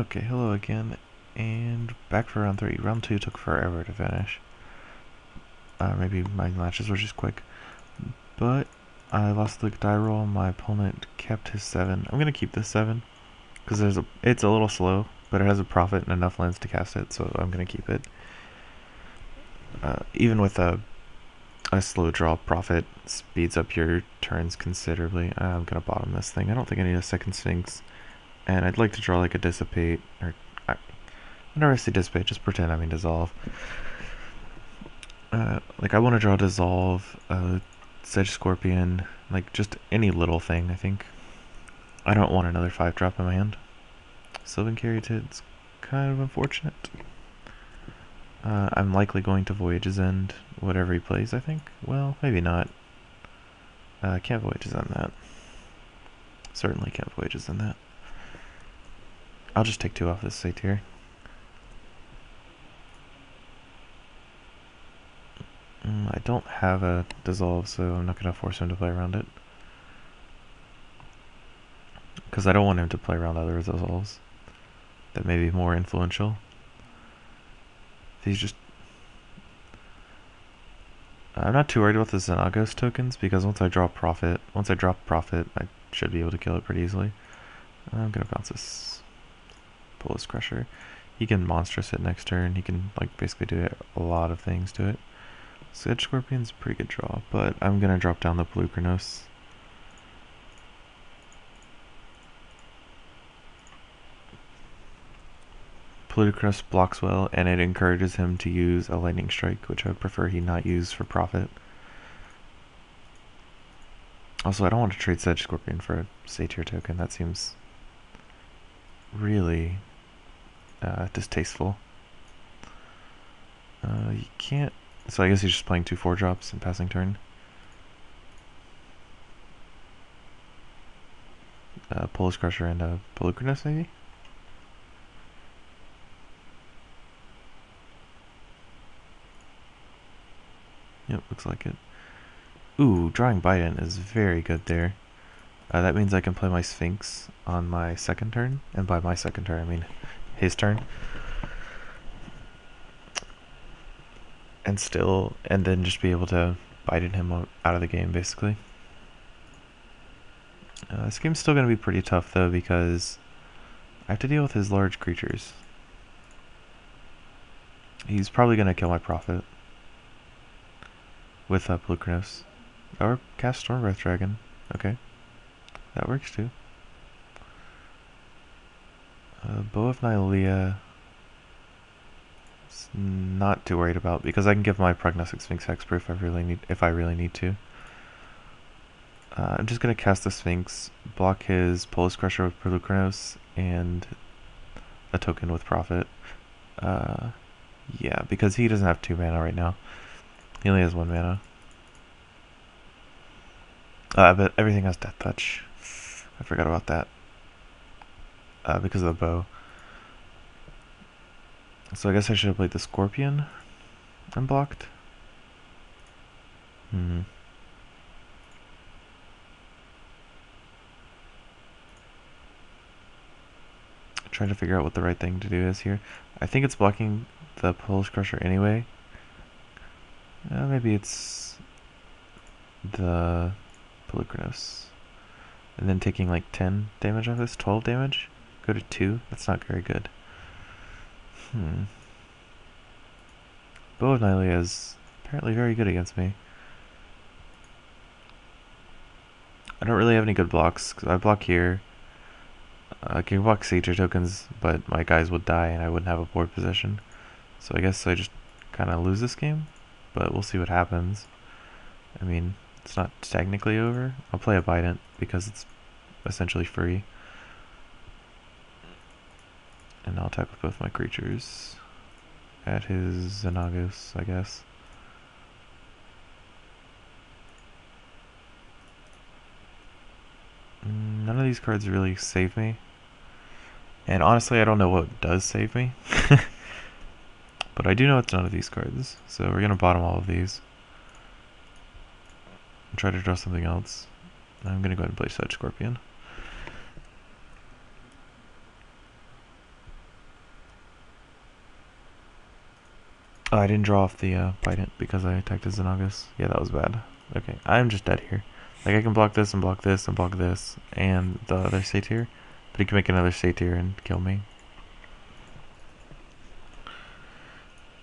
Okay, hello again, and back for round 3. Round 2 took forever to finish. Maybe my matches were just quick, but I lost the die roll. My opponent kept his 7. I'm gonna keep this 7 because it's a little slow, but it has a profit and enough lands to cast it, so I'm gonna keep it. Even with a slow draw, profit speeds up your turns considerably. I'm gonna bottom this thing. I don't think I need a second Sphinx, and I'd like to draw like a Dissipate, or whenever I say Dissipate, just pretend I mean Dissolve. Like I want to draw Dissolve, Sedge Scorpion, like just any little thing, I think. I don't want another 5-drop in my hand. Sylvan Caryatid's kind of unfortunate. I'm likely going to Voyage's End, whatever he plays, I think. Well, maybe not. Can't Voyage's End that. Certainly can't Voyage's End that. I'll just take 2 off this Satyr. I don't have a Dissolve, so I'm not going to force him to play around it. Because I don't want him to play around other Dissolves that may be more influential. He's just... I'm not too worried about the Xenagos tokens, because once I drop profit, I should be able to kill it pretty easily. I'm going to bounce this Polis Crusher. He can monstrous it next turn. He can like basically do a lot of things to it. Sedge Scorpion's a pretty good draw, but I'm going to drop down the Polukranos. Polukranos blocks well, and it encourages him to use a Lightning Strike, which I would prefer he not use for profit. Also, I don't want to trade Sedge Scorpion for a Satyr token. That seems really distasteful. You can't... So I guess he's just playing 2 4-drops and passing turn. Polis Crusher and a Polukranos, maybe? Yep, looks like it. Ooh, drawing Bident is very good there. That means I can play my Sphinx on my second turn, and by my second turn I mean his turn. And then just be able to Bident him out of the game, basically. This game's still going to be pretty tough, though, because I have to deal with his large creatures. He's probably going to kill my profit with Polukranos. Or cast Stormwrath Dragon. Okay. That works, too. Bow of Nylea... not too worried about, because I can give my Prognostic Sphinx hexproof if I really need to. I'm just gonna cast the Sphinx, block his Polis Crusher with Polukranos, and a token with profit. Yeah, because he doesn't have 2 mana right now. He only has 1 mana. But everything has Death Touch. I forgot about that. Because of the bow. So I guess I should have played the Scorpion unblocked. Trying to figure out what the right thing to do is here. I think it's blocking the Polis Crusher anyway. Maybe it's the Polukranos. And then taking like 10 damage off this, 12 damage? Go to 2? That's not very good. Bow of Nylea is apparently very good against me. I don't really have any good blocks, because I block here. I can block Satyr tokens, but my guys would die and I wouldn't have a board position. So I guess I just kind of lose this game, but we'll see what happens. I mean, it's not technically over. I'll play a Bident because it's essentially free. And I'll attack with both my creatures at his Xenagos, I guess. None of these cards really save me. And honestly, I don't know what does save me. But I do know it's none of these cards. So we're going to bottom all of these. And try to draw something else. I'm going to go ahead and play Sedge Scorpion. Oh, I didn't draw off the Bident because I attacked his Xanagas. Yeah, that was bad. Okay, I'm just dead here. Like, I can block this and block this and block this and the other Satyr, but he can make another Satyr and kill me.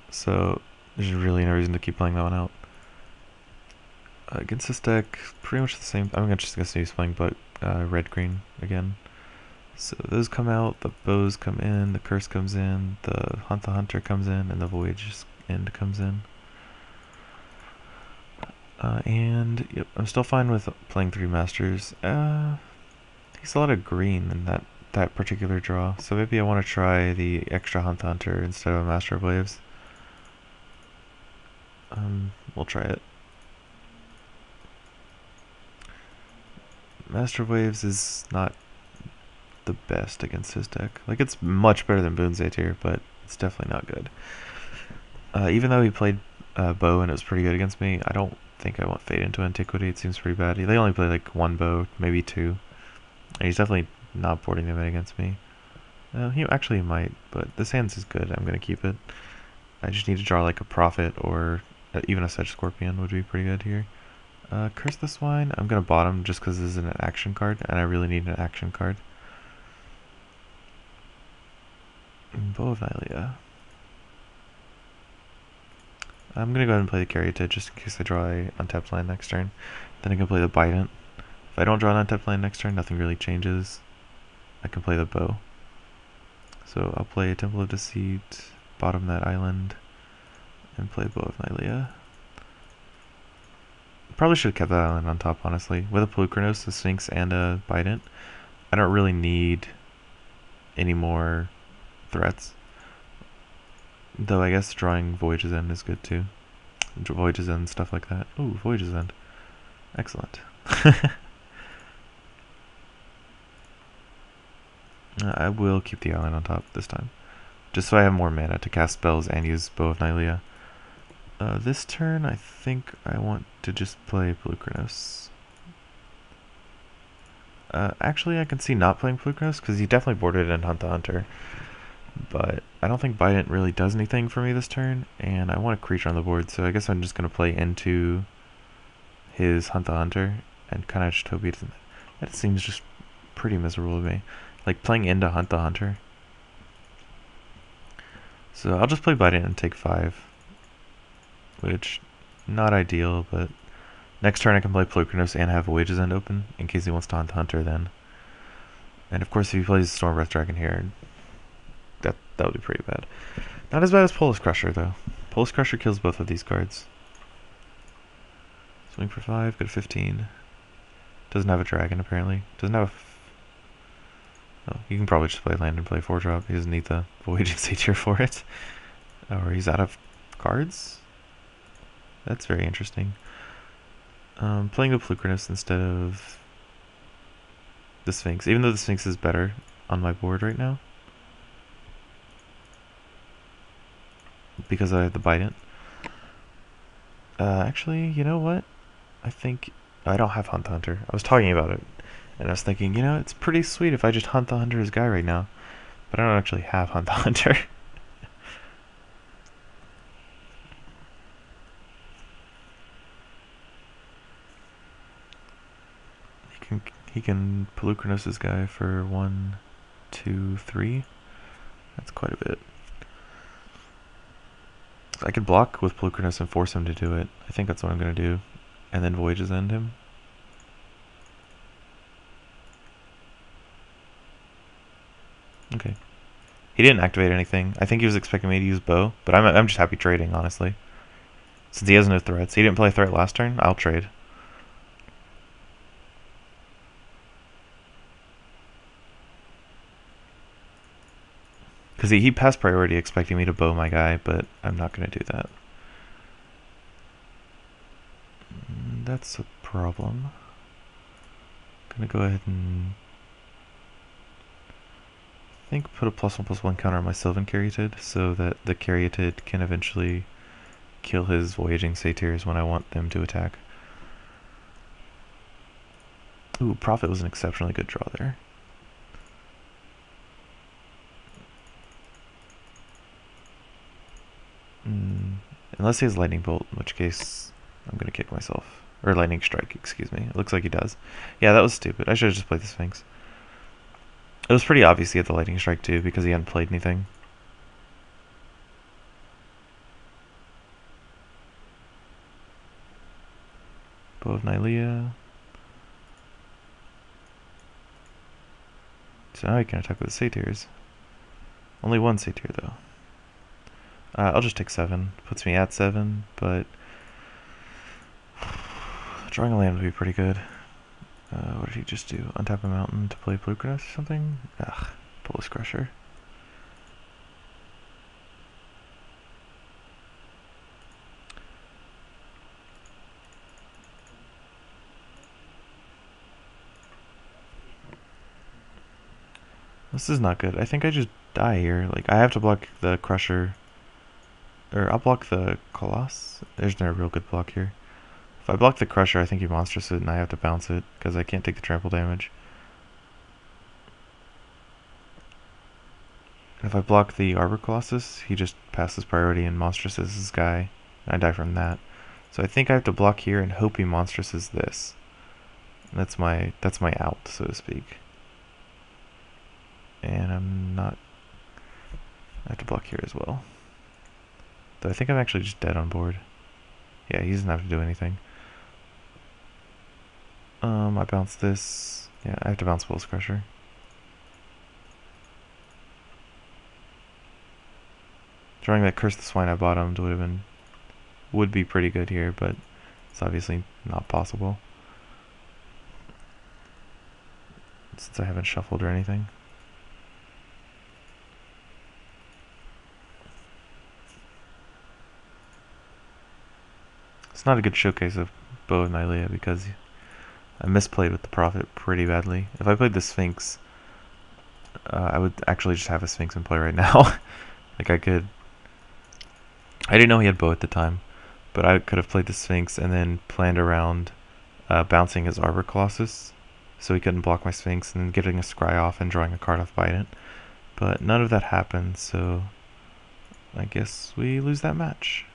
So, there's really no reason to keep playing that one out. Against this deck, pretty much the same. I'm just going to use playing but red-green again. So those come out, the bows come in, the curse comes in, the Hunt the Hunter comes in, and the Voyage End comes in. And yep, I'm still fine with playing 3 Masters. He's a lot of green in that particular draw, so maybe I want to try the extra Hunt the Hunter instead of a Master of Waves. We'll try it. Master of Waves is not the best against his deck. Like, it's much better than Boon Satyr, but it's definitely not good. Even though he played bow and it was pretty good against me, I don't think I want Fade into Antiquity. It seems pretty bad. They only play like 1 bow, maybe 2. And he's definitely not boarding them in against me. He actually might, but this hand is good. I'm going to keep it. I just need to draw like a Prophet or even a Sedge Scorpion would be pretty good here. Curse the Swine. I'm going to bottom just because this is an action card, and I really need an action card. Bow of Nylea. I'm going to go ahead and play the Caryatid just in case I draw a untapped land next turn. Then I can play the Bident. If I don't draw an untapped land next turn, nothing really changes. I can play the bow. So I'll play a Temple of Deceit, bottom that island, and play Bow of Nylea. Probably should have kept that island on top, honestly. With a Polukranos, a Sphinx, and a Bident, I don't really need any more threats. Though I guess drawing Voyage's End is good too. Voyage's End, stuff like that. Ooh, Voyage's End. Excellent. I will keep the island on top this time. Just so I have more mana to cast spells and use Bow of Nylea. This turn, I think I want to just play Polukranos. Actually, I can see not playing Polukranos because he definitely boarded in Hunt the Hunter. But I don't think Bident really does anything for me this turn, and I want a creature on the board, so I guess I'm just going to play into his Hunt the Hunter and kind of just hope he doesn't. That seems just pretty miserable to me. Like playing into Hunt the Hunter. So I'll just play Bident and take 5. Which, not ideal, but next turn I can play Polukranos and have Voyage's End open in case he wants to Hunt the Hunter then. And of course if he plays Stormbreath Dragon here, that would be pretty bad. Not as bad as Polis Crusher though. Polis Crusher kills both of these cards. Swing for 5, go to 15. Doesn't have a dragon apparently. Doesn't have a... Oh, you can probably just play land and play 4-drop. He doesn't need the Voyaging Satyr for it. Or he's out of cards? That's very interesting. Playing the Polukranos instead of the Sphinx, even though the Sphinx is better on my board right now. Because I have the Bident. Actually, you know what? I think I don't have Hunt the Hunter. I was talking about it, and I was thinking, you know, it's pretty sweet if I just Hunt the Hunter as guy right now. But I don't actually have Hunt the Hunter. He can Polukranos this guy for 1, 2, 3. That's quite a bit. I could block with Polukranos and force him to do it. I think that's what I'm going to do. And then Voyage's End him. Okay. He didn't activate anything. I think he was expecting me to use bow, but I'm just happy trading, honestly. Since he has no threats. He didn't play a threat last turn, I'll trade. Because he passed priority expecting me to bow my guy, but I'm not going to do that. That's a problem. I'm going to go ahead and... I think put a +1/+1 counter on my Sylvan Caryatid so that the Caryatid can eventually kill his Voyaging Satyrs when I want them to attack. Ooh, Prophet was an exceptionally good draw there. Unless he has Lightning Bolt, in which case I'm gonna kick myself. Or Lightning Strike, excuse me. It looks like he does. Yeah, that was stupid. I should have just played the Sphinx. It was pretty obvious he had the Lightning Strike too, because he hadn't played anything. Bow of Nylea. So now he can attack with Satyrs. Only one Satyr though. I'll just take 7. Puts me at 7, but drawing a land would be pretty good. What did he just do? Untap a mountain to play Bluegrass or something? Ugh, Bolus Crusher. This is not good. I think I just die here. Like, I have to block the Crusher. Or, I'll block the Colossus. There's no real good block here. If I block the Crusher, I think he monsters it and I have to bounce it, because I can't take the trample damage. And if I block the Arbor Colossus, he just passes priority and monstresses his guy. And I die from that. So I think I have to block here and hope he monstresses this. That's my out, so to speak. And I'm not... I have to block here as well. Though I think I'm actually just dead on board. Yeah, he doesn't have to do anything. I bounce this. Yeah, I have to bounce Bolus Crusher. Drawing that Curse the Swine I bottomed would be pretty good here, but it's obviously not possible. Since I haven't shuffled or anything. It's not a good showcase of Bow of Nylea because I misplayed with the Prophet pretty badly. If I played the Sphinx, I would actually just have a Sphinx in play right now. Like I could... I didn't know he had Bow at the time, but I could have played the Sphinx and then planned around bouncing his Arbor Colossus, so he couldn't block my Sphinx, and then getting a Scry off and drawing a card off Bident. But none of that happened, so I guess we lose that match.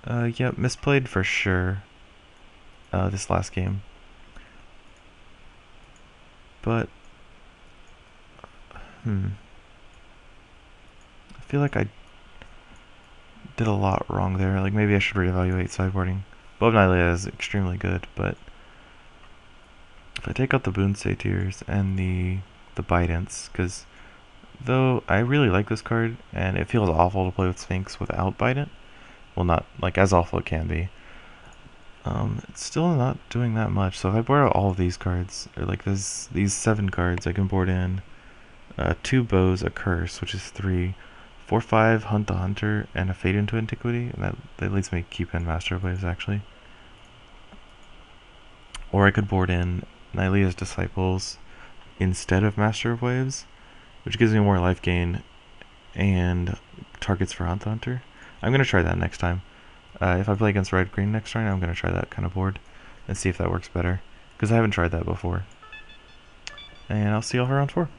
Yeah, misplayed for sure this last game. But, I feel like I did a lot wrong there. Like, maybe I should reevaluate sideboarding. Bow of Nylea is extremely good, but if I take out the Boon Satyrs and the Bidents, because though I really like this card, and it feels awful to play with Sphinx without Bident, well, not like as awful it can be. It's still not doing that much. So if I board out all of these cards, or like these 7 cards, I can board in 2 Bows, a Curse, which is 3, 4/5 Hunt the Hunter, and a Fade into Antiquity, and that leads me to keep in Master of Waves actually. Or I could board in Nylea's Disciples instead of Master of Waves, which gives me more life gain and targets for Hunt the Hunter. I'm going to try that next time. If I play against red-green next turn, I'm going to try that kind of board and see if that works better, because I haven't tried that before. And I'll see y'all for round 4.